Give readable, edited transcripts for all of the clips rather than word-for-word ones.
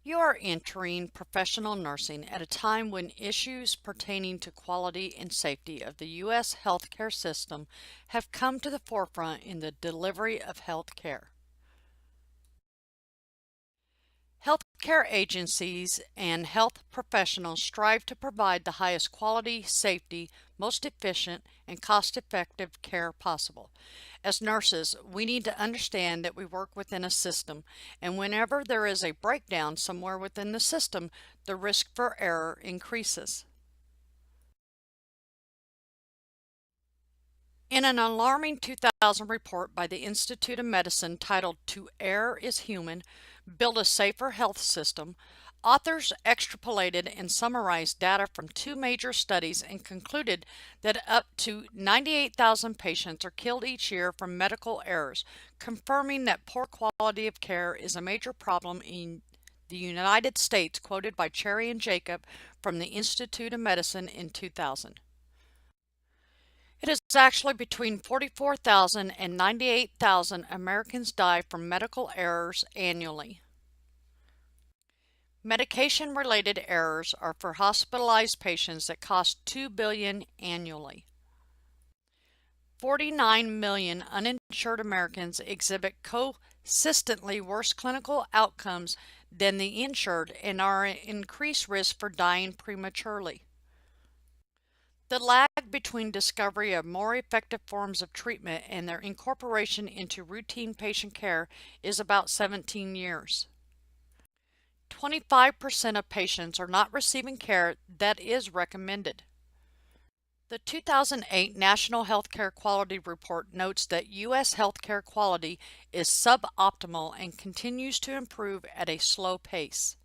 You are entering professional nursing at a time when issues pertaining to quality and safety of the U.S. healthcare system have come to the forefront in the delivery of health care. Healthcare agencies and health professionals strive to provide the highest quality, safety, most efficient, and cost-effective care possible. As nurses, we need to understand that we work within a system, and whenever there is a breakdown somewhere within the system, the risk for error increases. In an alarming 2000 report by the Institute of Medicine titled "To Err is Human, Build a Safer Health System," authors extrapolated and summarized data from two major studies and concluded that up to 98,000 patients are killed each year from medical errors, confirming that poor quality of care is a major problem in the United States, quoted by Cherry and Jacob from the Institute of Medicine in 2000. It is actually between 44,000 and 98,000 Americans die from medical errors annually. Medication-related errors are for hospitalized patients that cost $2 billion annually. 49 million uninsured Americans exhibit consistently worse clinical outcomes than the insured and are at increased risk for dying prematurely. The lag between discovery of more effective forms of treatment and their incorporation into routine patient care is about 17 years. 25% of patients are not receiving care that is recommended. The 2008 National Healthcare Quality Report notes that U.S. healthcare quality is suboptimal and continues to improve at a slow pace.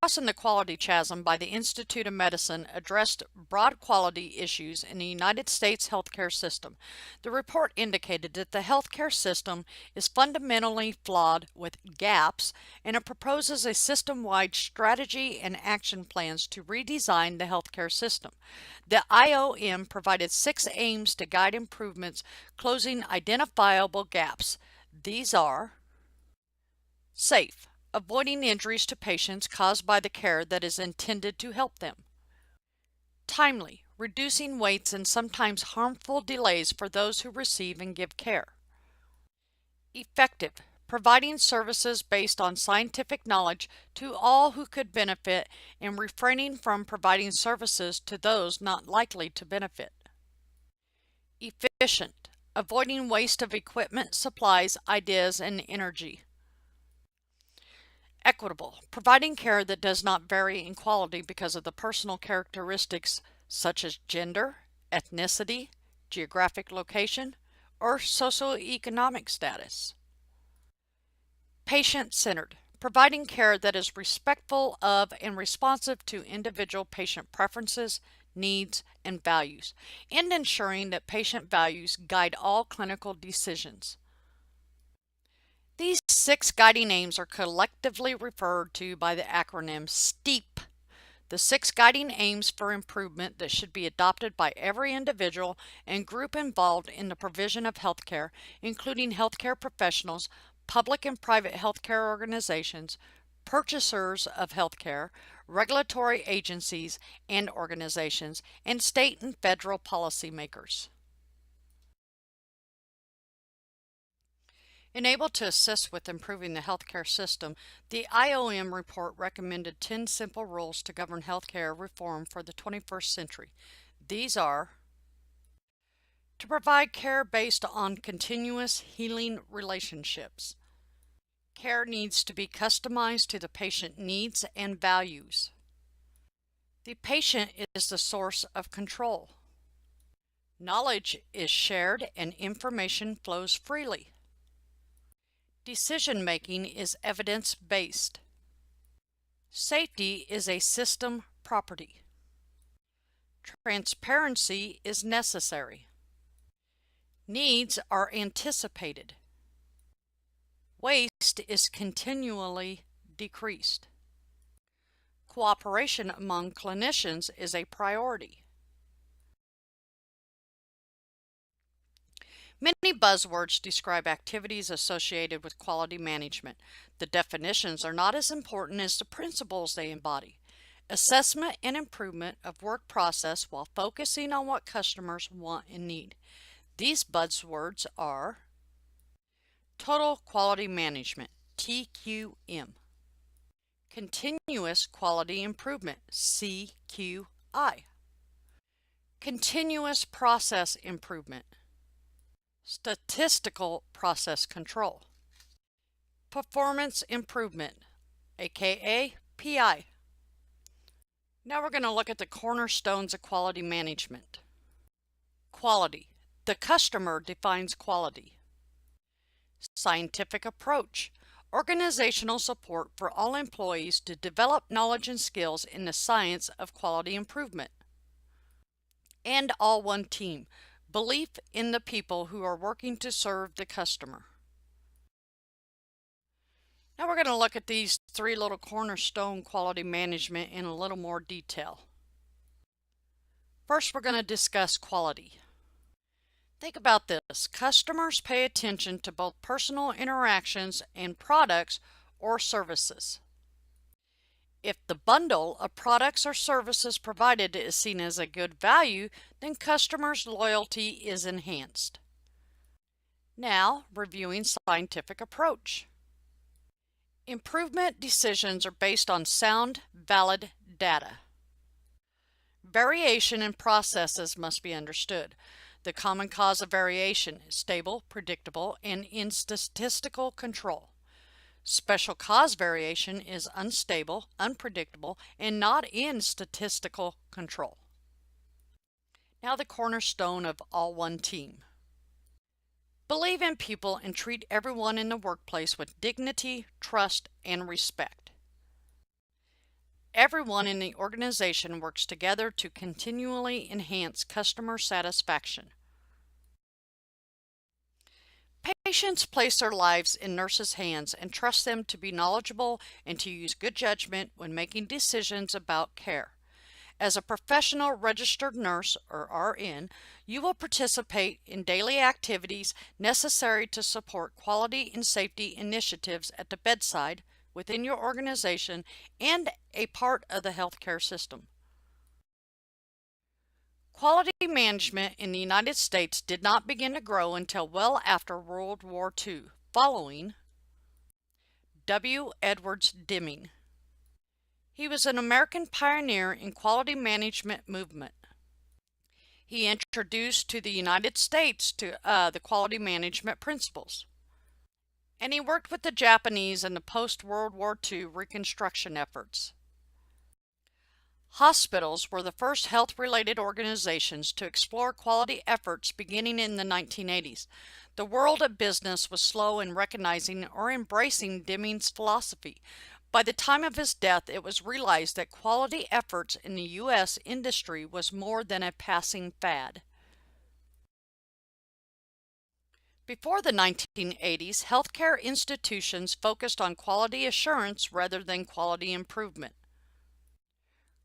Crossing the Quality Chasm by the Institute of Medicine addressed broad quality issues in the United States healthcare system. The report indicated that the healthcare system is fundamentally flawed with gaps, and it proposes a system-wide strategy and action plans to redesign the healthcare system. The IOM provided 6 aims to guide improvements, closing identifiable gaps. These are: safe, avoiding injuries to patients caused by the care that is intended to help them. Timely, reducing waits and sometimes harmful delays for those who receive and give care. Effective, providing services based on scientific knowledge to all who could benefit and refraining from providing services to those not likely to benefit. Efficient, avoiding waste of equipment, supplies, ideas, and energy. Equitable, providing care that does not vary in quality because of the personal characteristics such as gender, ethnicity, geographic location, or socioeconomic status. Patient-centered, providing care that is respectful of and responsive to individual patient preferences, needs, and values, and ensuring that patient values guide all clinical decisions. These 6 guiding aims are collectively referred to by the acronym STEEP, the 6 guiding aims for improvement that should be adopted by every individual and group involved in the provision of healthcare, including healthcare professionals, public and private healthcare organizations, purchasers of healthcare, regulatory agencies and organizations, and state and federal policymakers. Enabled to assist with improving the healthcare system, the IOM report recommended 10 simple rules to govern healthcare reform for the 21st century. These are: to provide care based on continuous healing relationships. Care needs to be customized to the patient needs and values. The patient is the source of control. Knowledge is shared and information flows freely. Decision-making is evidence-based. Safety is a system property. Transparency is necessary. Needs are anticipated. Waste is continually decreased. Cooperation among clinicians is a priority. Many buzzwords describe activities associated with quality management. The definitions are not as important as the principles they embody. Assessment and improvement of work process while focusing on what customers want and need. These buzzwords are Total Quality Management, TQM. Continuous Quality Improvement, CQI. Continuous Process Improvement. Statistical Process Control. Performance Improvement, aka PI. Now we're going to look at the cornerstones of quality management. Quality. The customer defines quality. Scientific approach. Organizational support for all employees to develop knowledge and skills in the science of quality improvement. And all one team. Belief in the people who are working to serve the customer. Now we're going to look at these three little cornerstone quality management in a little more detail. First, we're going to discuss quality. Think about this. Customers pay attention to both personal interactions and products or services. If the bundle of products or services provided is seen as a good value, then customers' loyalty is enhanced. Now, reviewing scientific approach. Improvement decisions are based on sound, valid data. Variation in processes must be understood. The common cause of variation is stable, predictable, and in statistical control. Special cause variation is unstable, unpredictable, and not in statistical control. Now the cornerstone of all one team. Believe in people and treat everyone in the workplace with dignity, trust, and respect. Everyone in the organization works together to continually enhance customer satisfaction. Patients place their lives in nurses' hands and trust them to be knowledgeable and to use good judgment when making decisions about care. As a professional registered nurse, or RN, you will participate in daily activities necessary to support quality and safety initiatives at the bedside, within your organization, and a part of the healthcare system. Quality management in the United States did not begin to grow until well after World War II, following W. Edwards Deming. He was an American pioneer in quality management movement. He introduced to the United States the quality management principles. And he worked with the Japanese in the post-World War II reconstruction efforts. Hospitals were the first health-related organizations to explore quality efforts beginning in the 1980s. The world of business was slow in recognizing or embracing Deming's philosophy. By the time of his death, it was realized that quality efforts in the U.S. industry was more than a passing fad. Before the 1980s, healthcare institutions focused on quality assurance rather than quality improvement.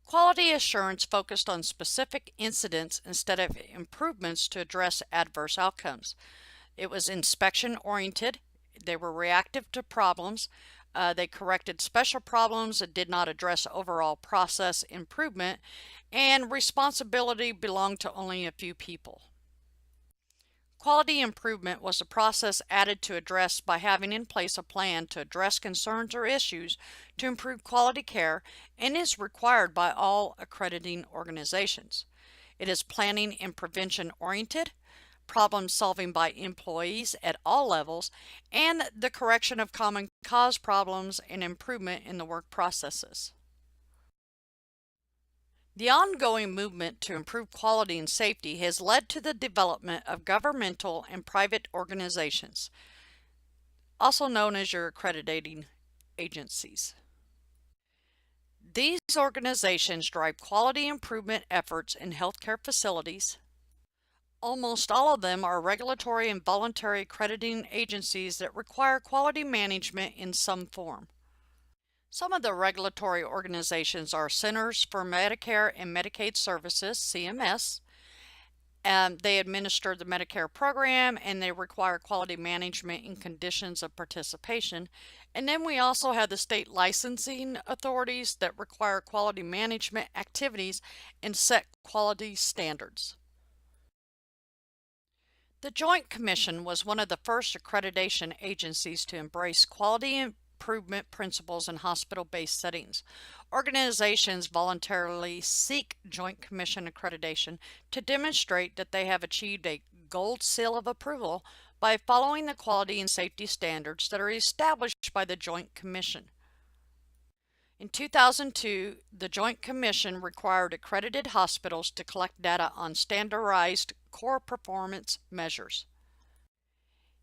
Quality assurance focused on specific incidents instead of improvements to address adverse outcomes. It was inspection-oriented. They were reactive to problems. They corrected special problems and did not address overall process improvement, and responsibility belonged to only a few people. Quality improvement was a process added to address by having in place a plan to address concerns or issues to improve quality care and is required by all accrediting organizations. It is planning and prevention oriented, problem solving by employees at all levels, and the correction of common cause problems and improvement in the work processes. The ongoing movement to improve quality and safety has led to the development of governmental and private organizations, also known as your accrediting agencies. These organizations drive quality improvement efforts in healthcare facilities. Almost all of them are regulatory and voluntary accrediting agencies that require quality management in some form. Some of the regulatory organizations are Centers for Medicare and Medicaid Services, CMS, They administer the Medicare program, and they require quality management and conditions of participation. And then we also have the state licensing authorities that require quality management activities and set quality standards. The Joint Commission was one of the first accreditation agencies to embrace quality improvement principles in hospital-based settings. Organizations voluntarily seek Joint Commission accreditation to demonstrate that they have achieved a gold seal of approval by following the quality and safety standards that are established by the Joint Commission. In 2002, the Joint Commission required accredited hospitals to collect data on standardized core performance measures.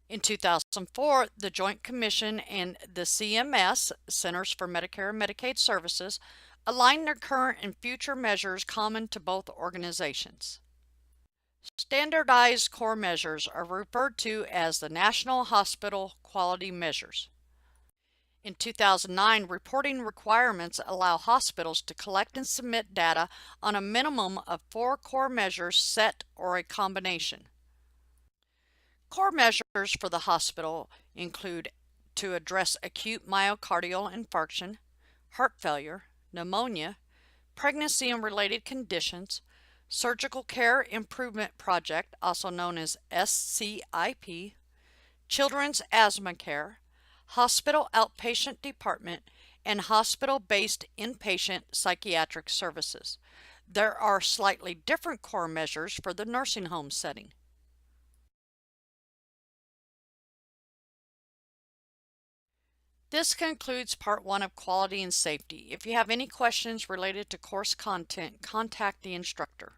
In 2004, the Joint Commission and the CMS, Centers for Medicare and Medicaid Services, aligned their current and future measures common to both organizations. Standardized core measures are referred to as the National Hospital Quality Measures. In 2009, reporting requirements allow hospitals to collect and submit data on a minimum of 4 core measures set or a combination. Core measures for the hospital include to address acute myocardial infarction, heart failure, pneumonia, pregnancy and related conditions, Surgical Care Improvement Project, also known as SCIP, Children's Asthma Care, Hospital Outpatient Department, and hospital-based inpatient psychiatric services. There are slightly different core measures for the nursing home setting. This concludes part 1 of Quality and Safety. If you have any questions related to course content, contact the instructor.